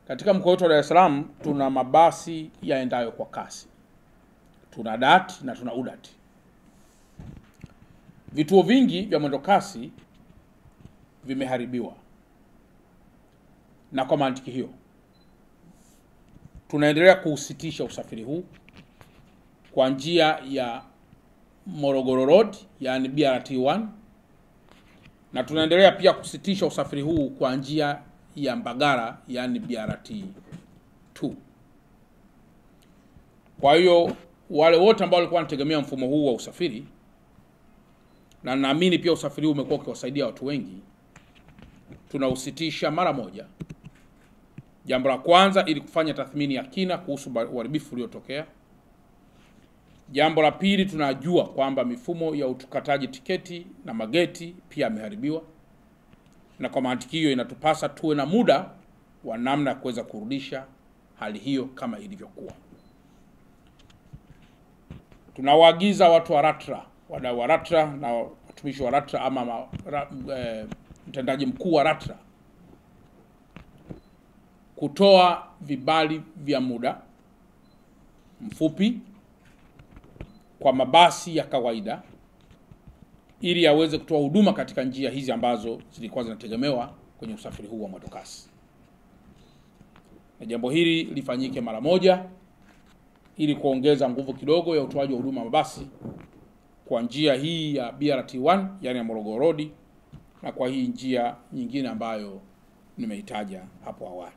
Katika mkoa wetu wa Dar es Salaam tuna mabasi yaendayo kwa kasi. Tuna DART na tuna UDART. Vituo vingi vya mwendo kasi vimeharibiwa. Na kwa mantiki hiyo, tunaendelea kuusitisha usafiri huu kwa njia ya Morogoro Road, yani BRT1, na tunaendelea pia kusitisha usafiri huu kwa njia ya Mbagala, yani BRT2. Kwa hiyo wale wote ambao walikuwa wanategemea mfumo huu wa usafiri, na naamini pia usafiri huu umekuwa ukiwasaidia watu wengi, tunausitisha mara moja. Jambo la kwanza, ili kufanya tathmini ya kina kuhusu uharibifu uliotokea. Jambo la pili, tunajua kwamba mifumo ya utukataji tiketi na mageti pia yameharibiwa, na kwa mantiki hiyo inatupasa tuwe na muda wa namna ya kuweza kurudisha hali hiyo kama ilivyokuwa. Tunawaagiza watu wa LATRA, wadau wa LATRA na watumishi wa LATRA ama mtendaji mkuu wa LATRA kutoa vibali vya muda mfupi kwa mabasi ya kawaida ili yaweze kutoa huduma katika njia hizi ambazo zilikuwa zinategemewa kwenye usafiri huu wa mwendokasi. Na jambo hili lifanyike mara moja ili kuongeza nguvu kidogo ya utoaji wa huduma mabasi kwa njia hii ya BRT1, yani ya Morogoro Road, na kwa hii njia nyingine ambayo nimeitaja hapo awali.